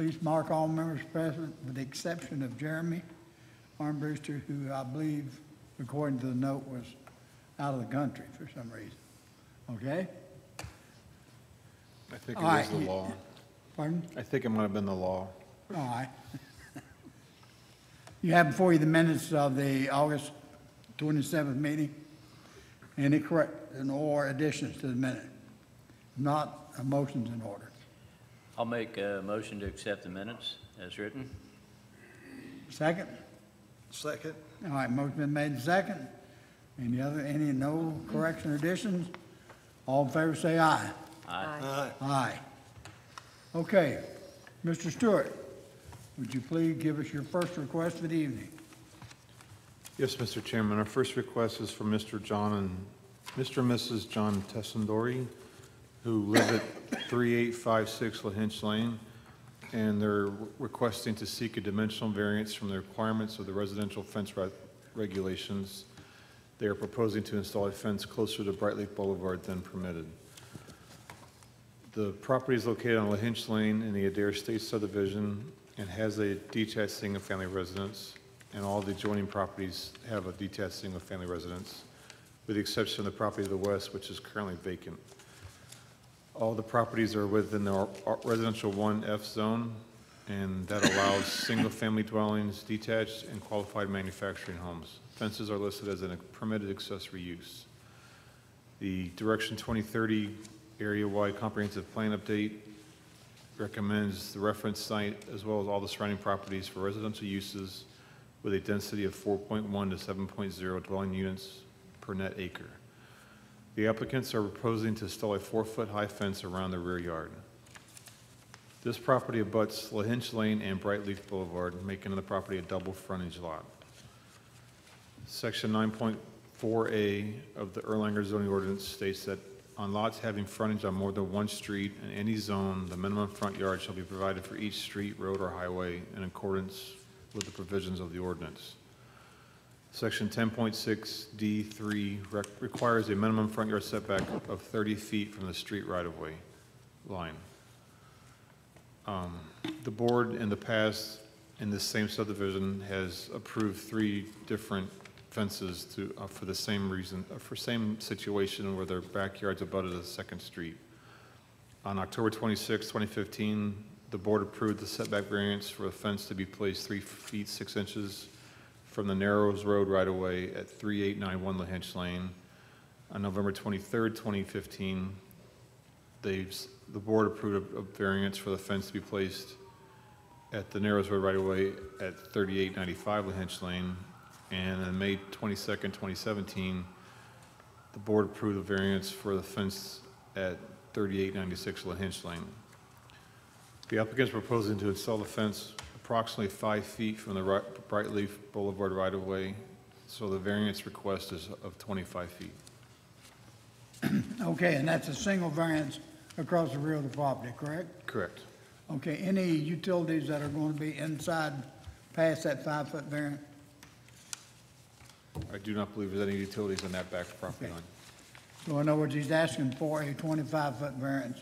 Please mark all members present with the exception of Jeremy Armbruster, who I believe, according to the note, was out of the country for some reason. Okay? I think All it right, was the law. Pardon? I think it might have been the law. All right. You have before you the minutes of the August 27th meeting. Any corrections or additions to the minute? Not, a motion's in order. I'll make a motion to accept the minutes as written. Second? Second. All right, motion been made and second. Any no correction or additions? All in favor say aye. Aye. Aye. Aye. Okay, Mr. Stewart, would you please give us your first request for the evening? Yes, Mr. Chairman. Our first request is from Mr. and Mrs. John Tessendori, who live at 3856 LaHinch Lane, and they're requesting to seek a dimensional variance from the requirements of the residential fence regulations. They are proposing to install a fence closer to Brightleaf Boulevard than permitted. The property is located on LaHinch Lane in the Adair State subdivision and has a detached single-family residence, and all the adjoining properties have a detached single-family residence, with the exception of the property to the west, which is currently vacant. All the properties are within the residential 1F zone, and that allows single-family dwellings, detached, and qualified manufacturing homes. Fences are listed as a permitted accessory use. The Direction 2030 area-wide comprehensive plan update recommends the reference site as well as all the surrounding properties for residential uses with a density of 4.1 to 7.0 dwelling units per net acre. The applicants are proposing to install a 4-foot-high fence around the rear yard. This property abuts LaHinch Lane and Brightleaf Boulevard, making the property a double frontage lot. Section 9.4A of the Erlanger zoning ordinance states that on lots having frontage on more than one street in any zone, the minimum front yard shall be provided for each street, road, or highway in accordance with the provisions of the ordinance. Section 10.6D3 requires a minimum front yard setback of 30 feet from the street right-of-way line. The board in the past in this same subdivision has approved 3 different fences for the same reason, for same situation where their backyards abutted a second street. On October 26, 2015, the board approved the setback variance for a fence to be placed 3 feet 6 inches from the Narrows Road right-of-way at 3891 LaHinch Lane. On November 23, 2015, the board approved a variance for the fence to be placed at the Narrows Road right-of-way at 3895 LaHinch Lane. And on May 22nd, 2017, the board approved a variance for the fence at 3896 LaHinch Lane. The applicant is proposing to install the fence approximately 5 feet from the Brightleaf Boulevard right-of-way, so the variance request is of 25 feet. Okay, and that's a single variance across the rear of the property, correct? Correct. Okay, any utilities that are going to be inside past that 5-foot variance? I do not believe there's any utilities on that back property Okay. line. So in other words, he's asking for a 25-foot variance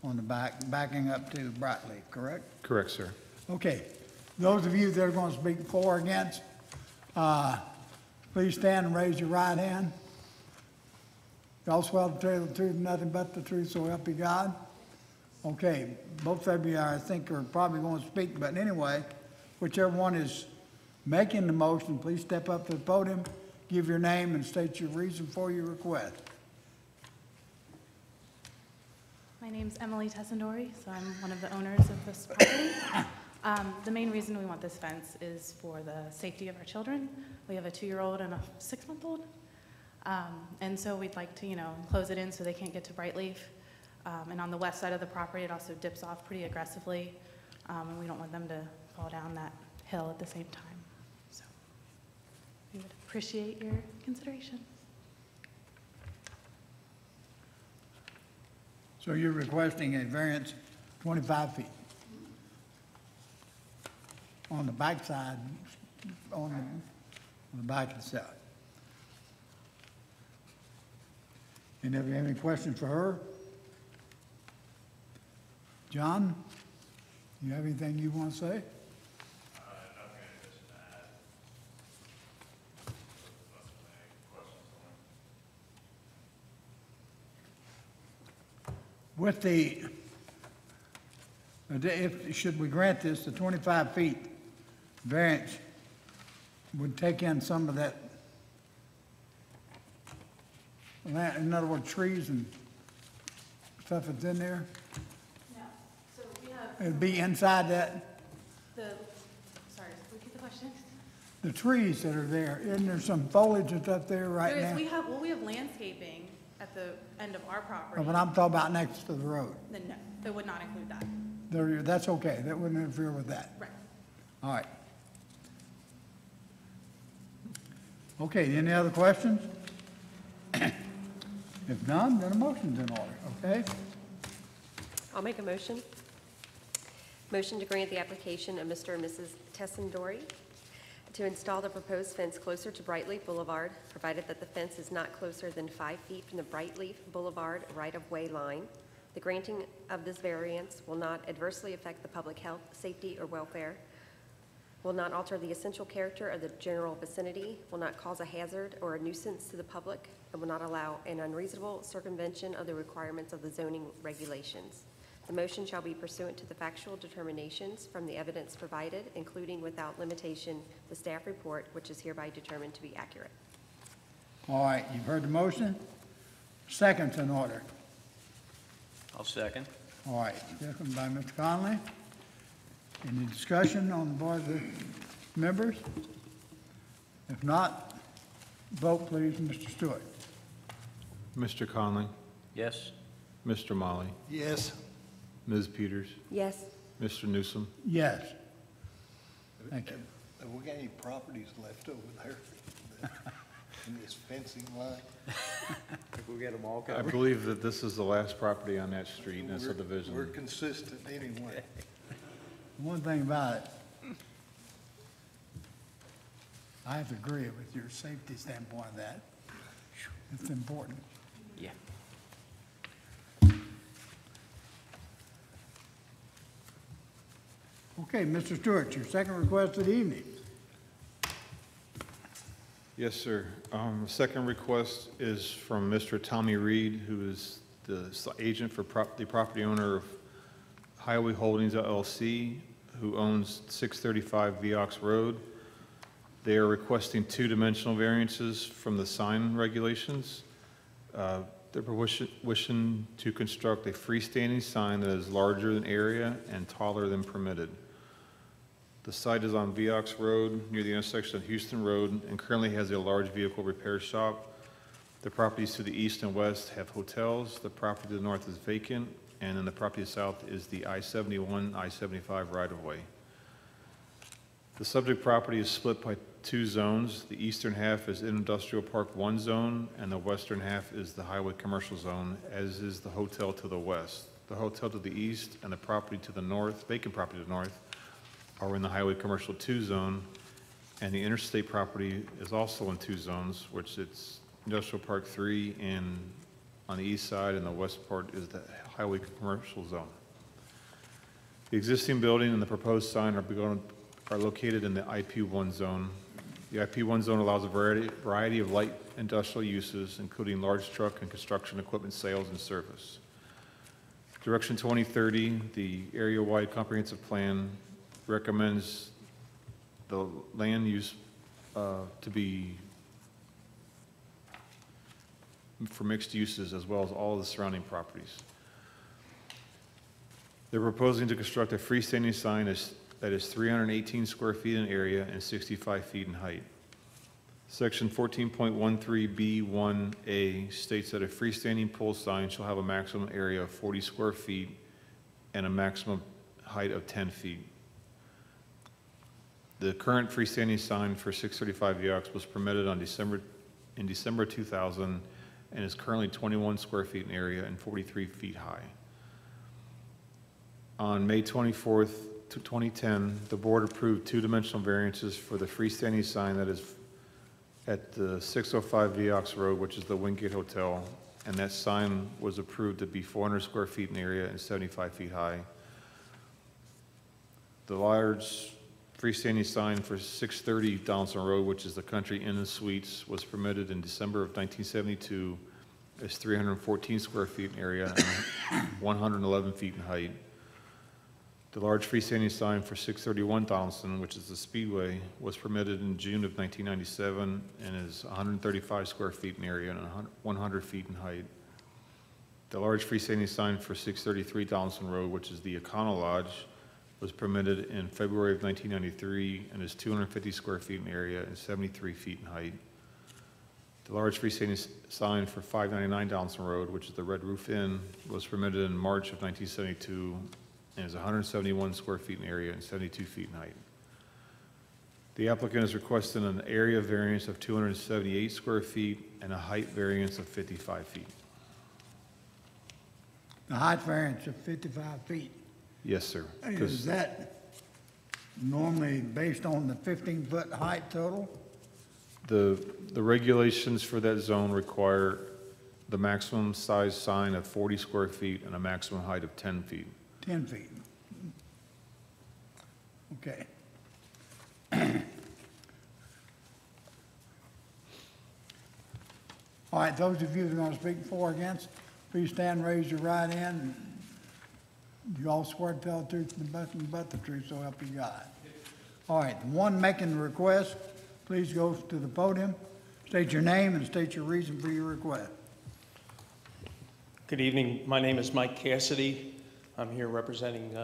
on the back, backing up to Brightleaf, correct? Correct, sir. Okay, those of you that are going to speak for or against, please stand and raise your right hand. Y'all swear to tell the truth and nothing but the truth, so help you God. Okay, both of you, I think, are probably going to speak, but anyway, whichever one is making the motion, please step up to the podium, give your name, and state your reason for your request. My name's Emily Tessendori, so I'm one of the owners of this property. The main reason we want this fence is for the safety of our children. We have a 2-year-old and a 6-month-old. And so we'd like to, close it in so they can't get to Brightleaf. And on the west side of the property, it also dips off pretty aggressively. And we don't want them to fall down that hill at the same time. So we would appreciate your consideration. So you're requesting a variance 25 feet on the back side, on the back itself. Any of you have any questions for her? John? You have anything you want to say? Nothing in addition to add. Unless there's any questions on it. With if, should we grant this, the 25 feet variance would take in some of that, in other words, trees and stuff that's in there? No, so we have It'd be inside that, sorry, repeat the question. the trees that are there, isn't there some foliage and stuff there right There is, now? we have landscaping at the end of our property. But I'm talking about next to the road. Then no, it would not include that. There, that's okay, that wouldn't interfere with that. Right. All right. Okay, any other questions? If none, then a motion's in order, okay? I'll make a motion. Motion to grant the application of Mr. and Mrs. Tessendori to install the proposed fence closer to Brightleaf Boulevard, provided that the fence is not closer than 5 feet from the Brightleaf Boulevard right-of-way line. The granting of this variance will not adversely affect the public health, safety, or welfare, will not alter the essential character of the general vicinity, will not cause a hazard or a nuisance to the public, and will not allow an unreasonable circumvention of the requirements of the zoning regulations. The motion shall be pursuant to the factual determinations from the evidence provided, including without limitation the staff report, which is hereby determined to be accurate. All right, you've heard the motion. Second's in order. I'll second. All right, second by Mr. Conley. Any discussion on the part of the members? If not, vote please, Mr. Stewart. Mr. Conley, Yes? Mr. Molly, Yes. Ms. Peters, Yes. Mr. Newsom. Yes. Thank you. Have we got any properties left over there in this fencing line? We'll get them all I believe that this is the last property on that street in that We're subdivision. consistent anyway. One thing about it, I have to agree with your safety standpoint of that. It's important. Yeah. Okay, Mr. Stewart, your second request of the evening. Yes, sir. The second request is from Mr. Tommy Reed, who is the agent for the property owner of Highway Holdings LLC, who owns 635 Vioxx Road. They are requesting two-dimensional variances from the sign regulations. They're wishing to construct a freestanding sign that is larger than area and taller than permitted. The site is on Vioxx Road near the intersection of Houston Road and currently has a large vehicle repair shop. The properties to the east and west have hotels. The property to the north is vacant, and then the property to the south is the I-71, I-75 right-of-way. The subject property is split by two zones. The eastern half is Industrial Park 1 zone, and the western half is the Highway Commercial zone, as is the hotel to the west. The hotel to the east and the property to the north, vacant property to the north, are in the Highway Commercial 2 zone, and the interstate property is also in two zones, which it's Industrial Park 3 and on the east side, and the west part is the Highway Commercial zone. The existing building and the proposed sign are located in the IP1 zone. The IP1 zone allows a variety of light industrial uses, including large truck and construction equipment sales and service. Direction 2030, the area-wide comprehensive plan, recommends the land use to be for mixed uses, as well as all of the surrounding properties. They're proposing to construct a freestanding sign that is 318 square feet in area and 65 feet in height. Section 14.13B1A states that a freestanding pole sign shall have a maximum area of 40 square feet and a maximum height of 10 feet. The current freestanding sign for 635 Vioxx was permitted in December 2000 and is currently 21 square feet in area and 43 feet high. On May 24th, 2010, the board approved two-dimensional variances for the freestanding sign that is at the 605 Vioxx Road, which is the Wingate Hotel, and that sign was approved to be 400 square feet in area and 75 feet high. The large freestanding sign for 630 Donaldson Road, which is the Country Inn and Suites, was permitted in December of 1972. It's 314 square feet in area and 111 feet in height. The large freestanding sign for 631 Donaldson, which is the Speedway, was permitted in June of 1997 and is 135 square feet in area and 100 feet in height. The large freestanding sign for 633 Donaldson Road, which is the Econo Lodge, was permitted in February of 1993 and is 250 square feet in area and 73 feet in height. The large freestanding sign for 599 Donaldson Road, which is the Red Roof Inn, was permitted in March of 1972 and is 171 square feet in area and 72 feet in height. The applicant is requesting an area variance of 278 square feet and a height variance of 55 feet. The height variance of 55 feet. Yes, sir. Is that normally based on the 15-foot height total? The regulations for that zone require the maximum size sign of 40 square feet and a maximum height of 10 feet. 10 feet. Okay. All right, those of you that are going to speak for or against, please stand, raise your right hand. You all swear to tell the truth and nothing but the truth, so help you God. All right, the one making the request, please go to the podium, state your name and state your reason for your request. Good evening. My name is Mike Cassidy. I'm here representing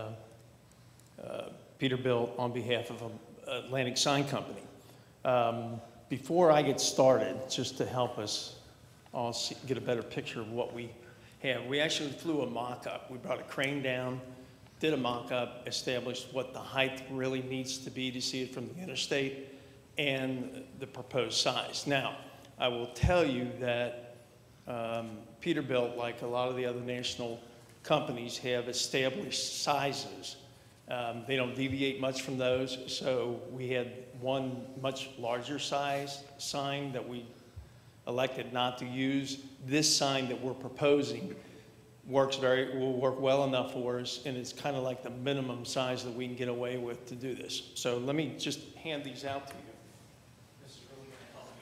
Peterbilt on behalf of Atlantic Sign Company. Before I get started, just to help us all get a better picture of what we have, we actually flew a mock-up. We brought a crane down, did a mock-up, established what the height really needs to be to see it from the interstate and the proposed size. Now, I will tell you that Peterbilt, like a lot of the other national companies, have established sizes. They don't deviate much from those, so we had one much larger size sign that we elected not to use. This sign that we're proposing will work well enough for us, and it's kind of like the minimum size that we can get away with to do this. So let me just hand these out to you. This is really going to help me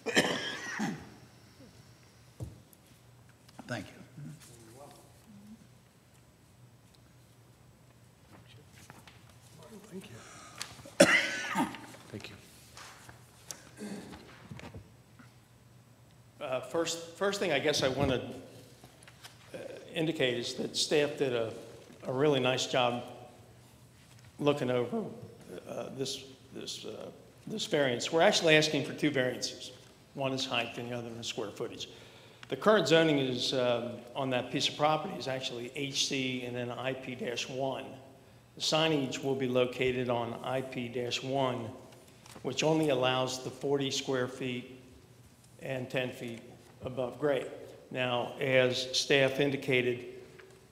a lot. Thank you. Thank you. First thing I guess I want to indicate is that staff did a really nice job looking over this variance. We're actually asking for two variances. One is height and the other is square footage. The current zoning is on that piece of property is actually HC and then IP-1. The signage will be located on IP-1, which only allows the 40 square feet and 10 feet above grade. Now, as staff indicated,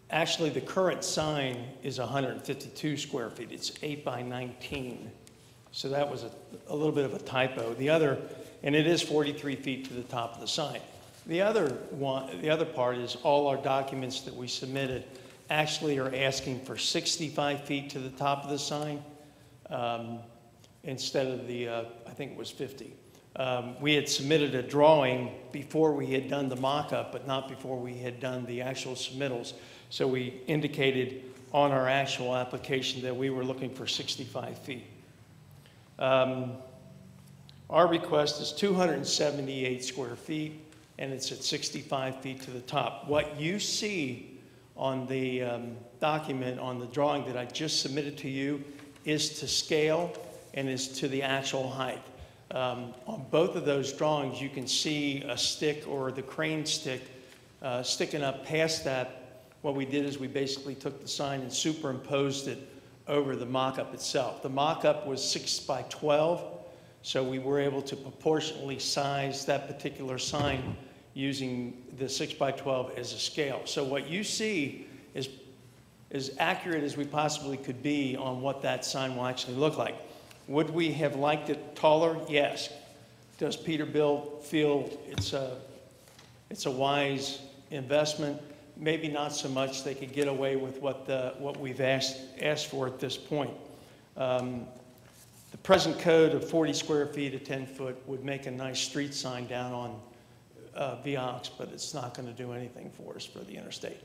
actually the current sign is 152 square feet. It's 8 by 19. So that was a little bit of a typo. The other, and it is 43 feet to the top of the sign. The other part is all our documents that we submitted actually are asking for 65 feet to the top of the sign instead of the, I think it was 50. We had submitted a drawing before we had done the mock-up, but not before we had done the actual submittals. So we indicated on our actual application that we were looking for 65 feet. Our request is 278 square feet, and it's at 65 feet to the top. What you see on the document, on the drawing that I just submitted to you, is to scale and is to the actual height. On both of those drawings, you can see a stick or the crane stick sticking up past that. What we did is we basically took the sign and superimposed it over the mock-up itself. The mock-up was 6 by 12, so we were able to proportionally size that particular sign using the 6 by 12 as a scale. So what you see is as accurate as we possibly could be on what that sign will actually look like. Would we have liked it taller? Yes. Does Peterbilt feel it's a wise investment? maybe not so much. They could get away with what we've asked for at this point. The present code of 40 square feet at 10 foot would make a nice street sign down on Vioxx, but it's not going to do anything for us for the interstate.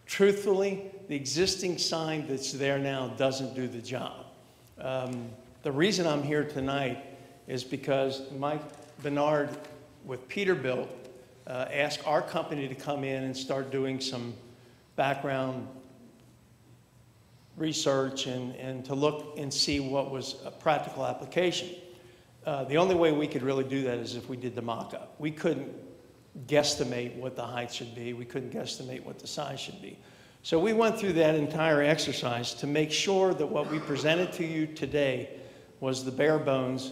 Truthfully, the existing sign that's there now doesn't do the job. The reason I'm here tonight is because Mike Bernard with Peterbilt asked our company to come in and start doing some background research and to look and see what was a practical application. The only way we could really do that is if we did the mock-up. We couldn't guesstimate what the height should be. We couldn't guesstimate what the size should be. So we went through that entire exercise to make sure that what we presented to you today was the bare bones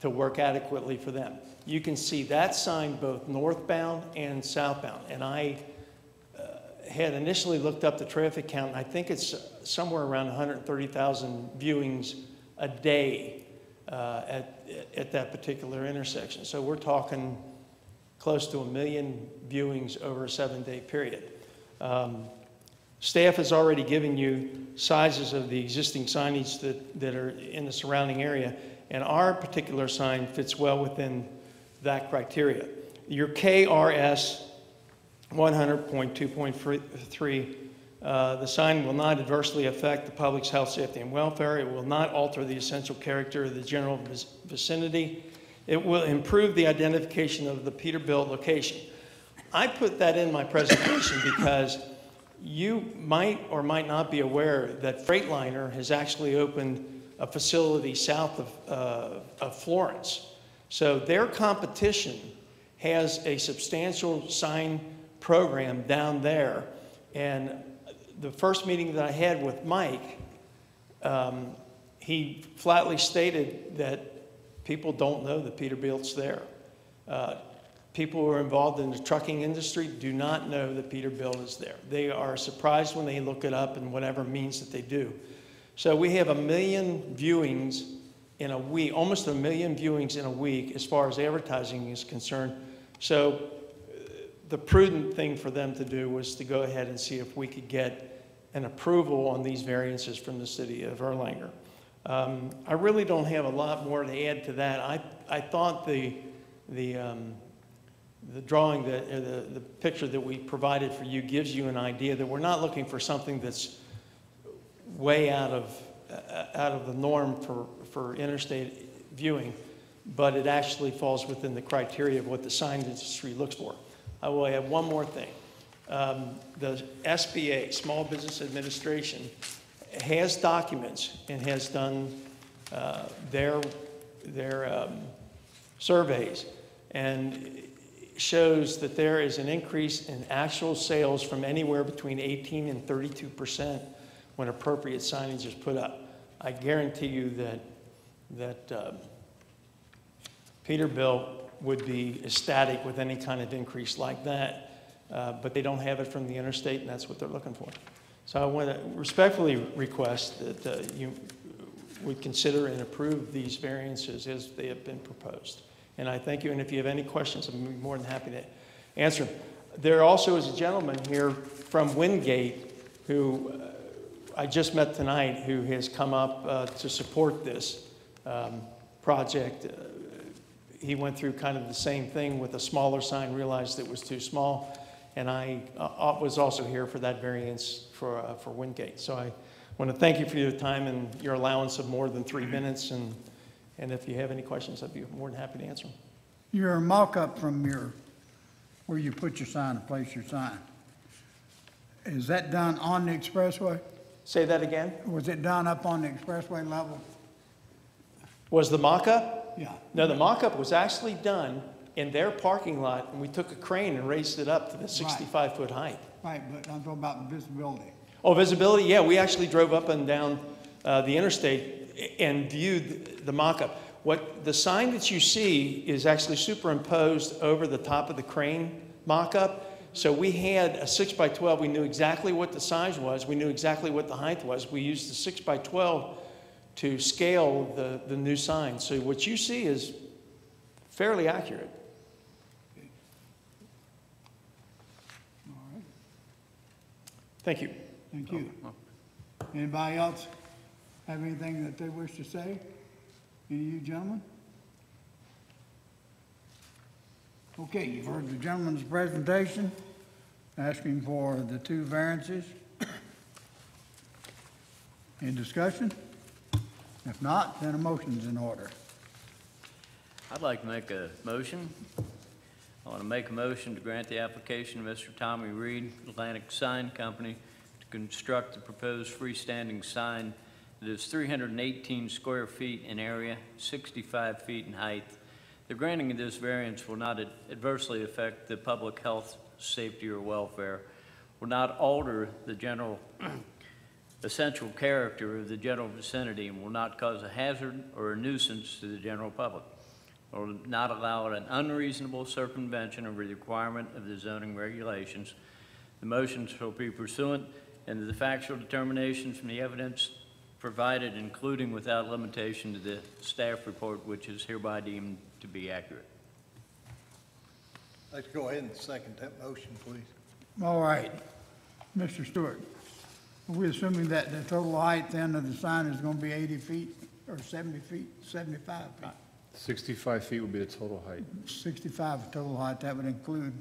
to work adequately for them. You can see that sign both northbound and southbound. And I had initially looked up the traffic count, and I think it's somewhere around 130,000 viewings a day at that particular intersection. So we're talking close to 1 million viewings over a 7-day period. Staff has already given you sizes of the existing signage that are in the surrounding area, and our particular sign fits well within that criteria. Your KRS 100.2.3, the sign will not adversely affect the public's health, safety, and welfare. It will not alter the essential character of the general vicinity. It will improve the identification of the Peterbilt location. I put that in my presentation because you might or might not be aware that Freightliner has actually opened a facility south of Florence. So their competition has a substantial sign program down there. And the first meeting that I had with Mike, he flatly stated that people don't know that Peterbilt's there. People who are involved in the trucking industry do not know that Peterbilt is there. They are surprised when they look it up in whatever means that they do. So we have 1 million viewings in a week, almost 1 million viewings in a week as far as advertising is concerned. So the prudent thing for them to do was to go ahead and see if we could get an approval on these variances from the city of Erlanger. I really don't have a lot more to add to that. I thought the drawing, the picture that we provided for you gives you an idea that we're not looking for something that's way out of the norm for interstate viewing, but it actually falls within the criteria of what the sign industry looks for. I will add one more thing. The SBA, Small Business Administration, has documents and has done their surveys, and shows that there is an increase in actual sales from anywhere between 18 and 32% when appropriate signage is put up. I guarantee you that Peterbilt would be ecstatic with any kind of increase like that, but they don't have it from the interstate, and that's what they're looking for. So I want to respectfully request that you would consider and approve these variances as they have been proposed. And I thank you, and if you have any questions, I'm more than happy to answer them. There also is a gentleman here from Wingate who I just met tonight who has come up to support this project. He went through kind of the same thing with a smaller sign, realized it was too small, and I was also here for that variance for Wingate. So I want to thank you for your time and your allowance of more than 3 minutes, and if you have any questions, I'd be more than happy to answer them. Your mock-up from where you put your sign and place your sign, is that done on the expressway? Say that again? Was it done up on the expressway level? Was the mock-up? Yeah. No, the mock-up was actually done in their parking lot, and we took a crane and raised it up to the 65-foot height. Right, but I'm talking about visibility. Oh, visibility? Yeah, we actually drove up and down the interstate and viewed the mock-up. What the sign that you see is actually superimposed over the top of the crane mock-up. So we had a 6x12. We knew exactly what the size was. We knew exactly what the height was. We used the 6x12 to scale the new sign. So what you see is fairly accurate. Thank you. Thank you. Anybody else have anything that they wish to say? Any of you gentlemen? Okay, you've heard the gentleman's presentation, asking for the two variances. Any discussion? If not, then a motion's in order. I'd like to make a motion. I want to make a motion to grant the application of Mr. Tommy Reed, Atlantic Sign Company, to construct the proposed freestanding sign that is 318 square feet in area, 65 feet in height. The granting of this variance will not adversely affect the public health, safety, or welfare, will not alter the general essential character of the general vicinity, and will not cause a hazard or a nuisance to the general public, or will not allow an unreasonable circumvention of the requirement of the zoning regulations. The motion shall be pursuant and the factual determinations from the evidence provided, including without limitation to the staff report, which is hereby deemed to be accurate. Let's go ahead and second that motion, please. All right. Mr. Stewart, are we assuming that the total height then of the sign is going to be 80 feet or 70 feet, 75 feet? 65 feet would be the total height. 65 total height, that would include,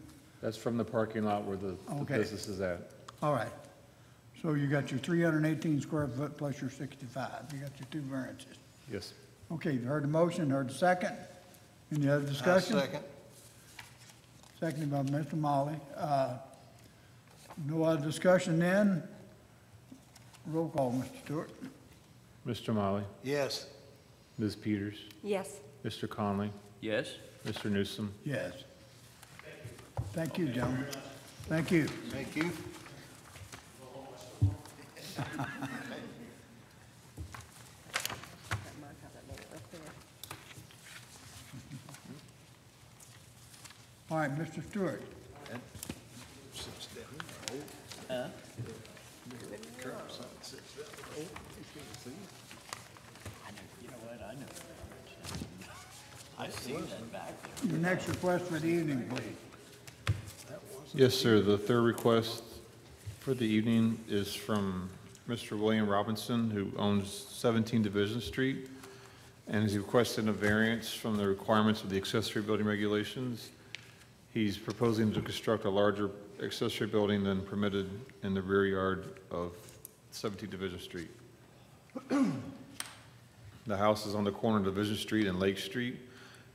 That's from the parking lot where the Okay. business is at. all right. So you got your 318 square foot plus your 65. You got your two variances. Yes. Okay, you heard the motion, heard the second. Any other discussion? Second. Seconded by Mr. Molly. No other discussion then? Roll call, Mr. Stewart. Mr. Molly, Yes. Ms. Peters, Yes. Mr. Conley, Yes? Mr. Newsom. Yes. Thank you, gentlemen. Thank you. Thank you. All right, Mr. Stewart. Sits down there. Huh? The curb sign sits down there. You can't see it. You know what, I know. I've seen that back there. Your next request for the evening, please. Yes, sir. The third request for the evening is from Mr. William Robinson, who owns 17 Division Street, and he's requesting a variance from the requirements of the accessory building regulations. He's proposing to construct a larger accessory building than permitted in the rear yard of 17 Division Street. The house is on the corner of Division Street and Lake Street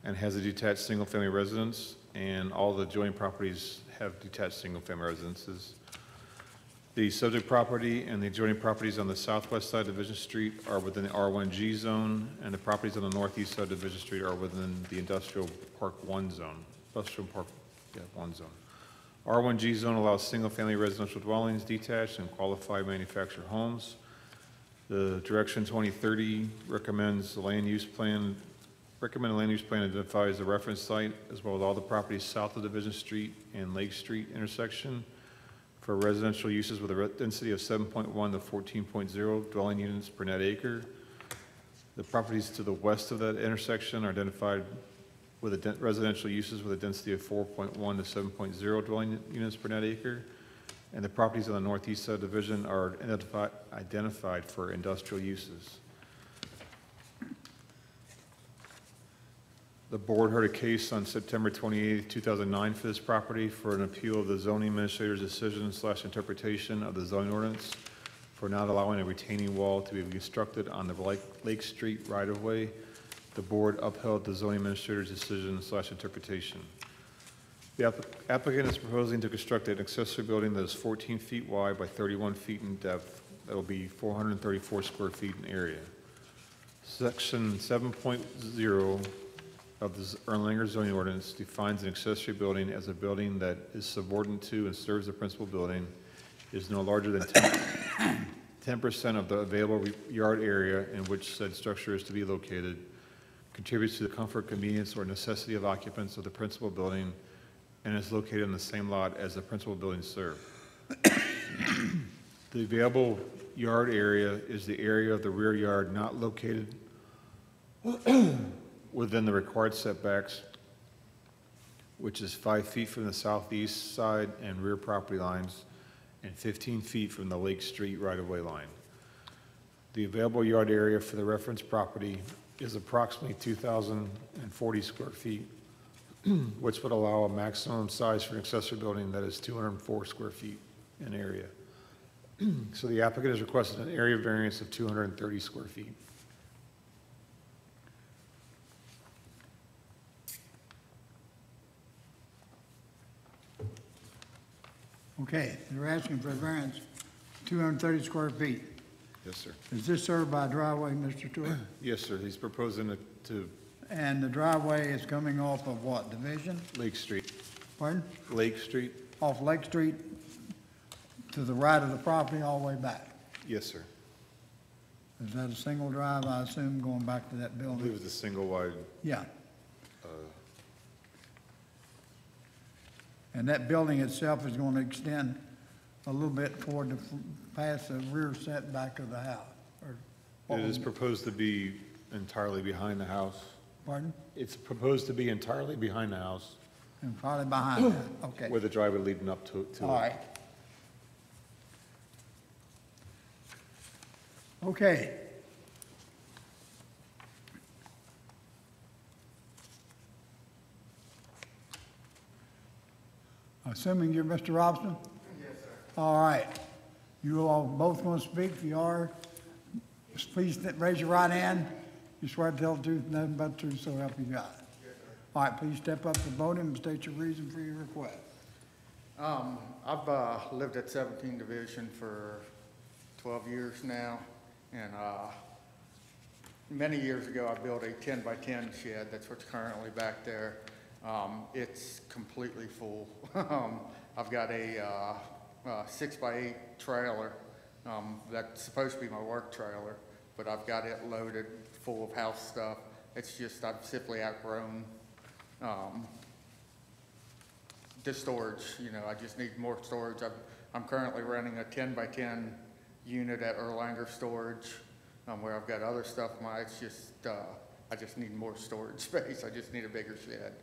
and has a detached single-family residence, and all the adjoining properties have detached single-family residences. The subject property and the adjoining properties on the southwest side of Division Street are within the R1G zone, and the properties on the northeast side of Division Street are within the Industrial Park 1 zone. Industrial Park, 1 zone. R1G zone allows single-family residential dwellings detached and qualified manufactured homes. The Direction 2030 recommends the land use plan identifies the reference site as well as all the properties south of Division Street and Lake Street intersection for residential uses with a density of 7.1 to 14.0 dwelling units per net acre. The properties to the west of that intersection are identified with residential uses with a density of 4.1 to 7.0 dwelling units per net acre. And the properties on the northeast subdivision are identified for industrial uses. The board heard a case on September 28, 2009 for this property for an appeal of the zoning administrator's decision/interpretation of the zoning ordinance for not allowing a retaining wall to be constructed on the Lake Street right-of-way. The board upheld the zoning administrator's decision/interpretation. The applicant is proposing to construct an accessory building that is 14 feet wide by 31 feet in depth. That will be 434 square feet in area. Section 7.0 of the Erlanger zoning ordinance defines an accessory building as a building that is subordinate to and serves the principal building, is no larger than 10% of the available yard area in which said structure is to be located, contributes to the comfort, convenience, or necessity of occupants of the principal building, and is located on the same lot as the principal building served. The available yard area is the area of the rear yard not located within the required setbacks, which is 5 feet from the southeast side and rear property lines, and 15 feet from the Lake Street right-of-way line. The available yard area for the reference property is approximately 2,040 square feet, which would allow a maximum size for an accessory building that is 204 square feet in area. So the applicant has requested an area variance of 230 square feet. Okay, they're asking for a variance, 230 square feet. Yes, sir. Is this served by a driveway, Mr. Stewart? Yes, sir. He's proposing it to And the driveway is coming off of what, Division? Lake Street. Pardon? Lake Street? Off Lake Street to the right of the property all the way back? Yes, sir. Is that a single drive, I assume, going back to that I believe building? it's a single wide. Yeah. And that building itself is going to extend a little bit toward the, past the rear setback of the house, or what It is was- proposed to be entirely behind the house. Pardon? It's proposed to be entirely behind the house And probably behind that, okay. with a driveway leading up to it. All right. Okay. Assuming you're Mr. Robson? Yes, sir. All right. You all both want to speak? If you are, please raise your right hand. You swear to tell the truth, nothing but the truth, so help you God. Yes, sir. All right, please step up to the podium and state your reason for your request. I've lived at 17 Division for 12 years now, and many years ago I built a 10 by 10 shed. That's what's currently back there. It's completely full. I've got a 6 by 8 trailer that's supposed to be my work trailer, but I've got it loaded full of house stuff. It's just I've simply outgrown the storage. You know, I just need more storage. I'm currently running a 10 by 10 unit at Erlanger Storage, where I've got other stuff. It's just I just need more storage space. I just need a bigger shed.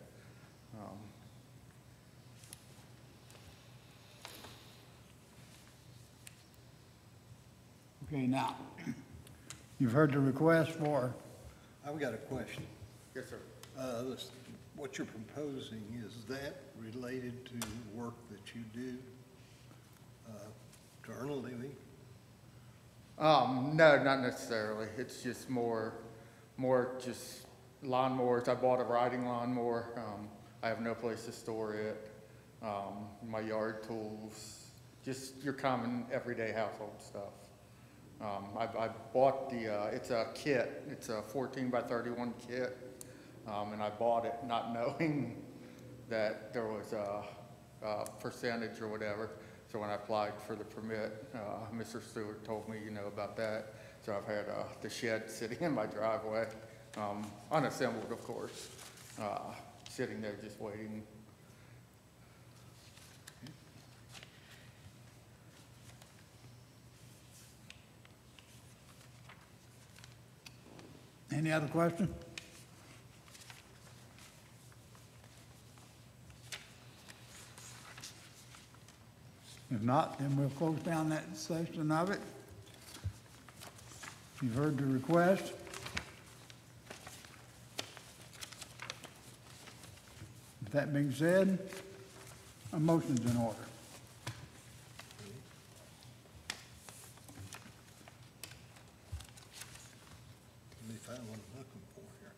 Okay, now, you've heard the request for, I've got a question. Yes, sir. What you're proposing, is that related to the work that you do to earn a living? No, not necessarily. It's just more just lawnmowers. I bought a riding lawnmower. I have no place to store it. My yard tools, just your common everyday household stuff. I bought it's a kit. It's a 14 by 31 kit. And I bought it not knowing that there was a percentage or whatever. So when I applied for the permit, Mr. Stewart told me, about that. So I've had the shed sitting in my driveway, unassembled, of course, sitting there just waiting. any other question? If not, then we'll close down that section of it. You've heard the request. With that being said, a motion's in order. Let me find what I'm looking for here.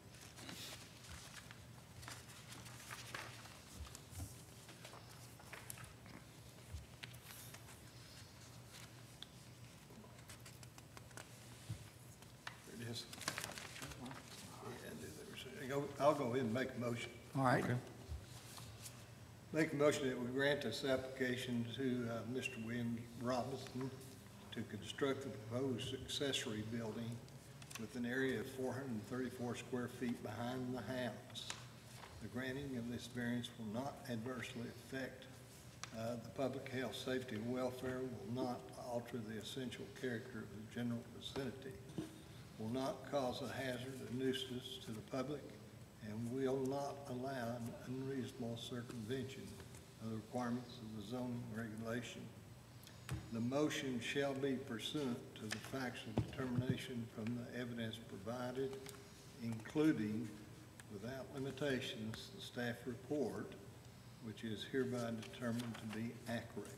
There it is. I'll go ahead and make a motion. All right. Make a motion that we grant this application to Mr. William Robinson to construct the proposed accessory building with an area of 434 square feet behind the house. The granting of this variance will not adversely affect the public health, safety, and welfare, will not alter the essential character of the general vicinity, will not cause a hazard or nuisance to the public, and will not allow an unreasonable circumvention of the requirements of the zoning regulation. The motion shall be pursuant to the factual determination from the evidence provided, including, without limitations, the staff report, which is hereby determined to be accurate.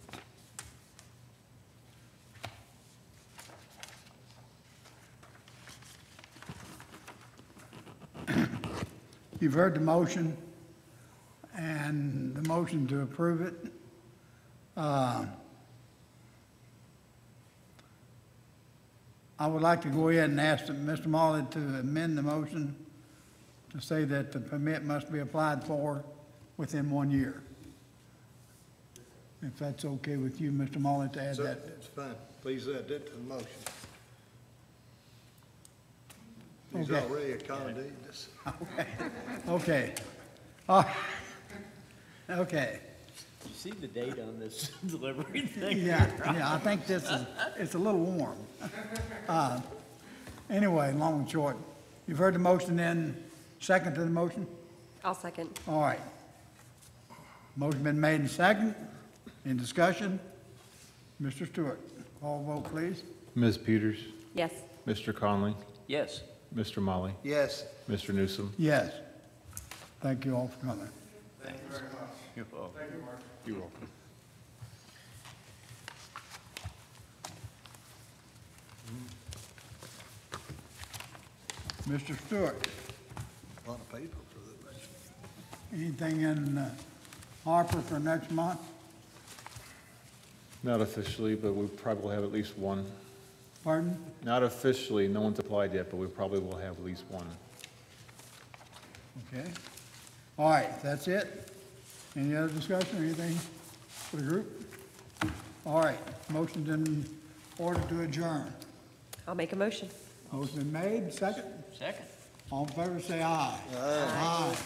You've heard the motion and the motion to approve it. I would like to go ahead and ask Mr. Marley to amend the motion to say that the permit must be applied for within 1 year. If that's okay with you, Mr. Marley, to add So, that. it's fine. Please add that to the motion. He's Okay. already accommodated us. Okay. Okay. Did you see the date on this delivery thing? Yeah, I think it's a little warm. Anyway, long and short, you've heard the motion, then second to the motion? I'll second. All right. Motion been made and second. In discussion? Mr. Stewart, call vote, please. Ms. Peters, Yes. Mr. Conley, Yes. Mr. Molly, Yes. Mr. Newsom. Yes. Thank you all for coming. You're welcome. You're welcome. Mr. Stewart, A lot of paper for this. anything in Harper for next month? Not officially, but we probably will have at least one. Pardon? Not officially, no one's applied yet, but we probably will have at least one. Okay. All right, that's it? Any other discussion or anything for the group? All right, motion's in order to adjourn. I'll make a motion. Motion been made, second? Second. All in favor, say aye. Aye.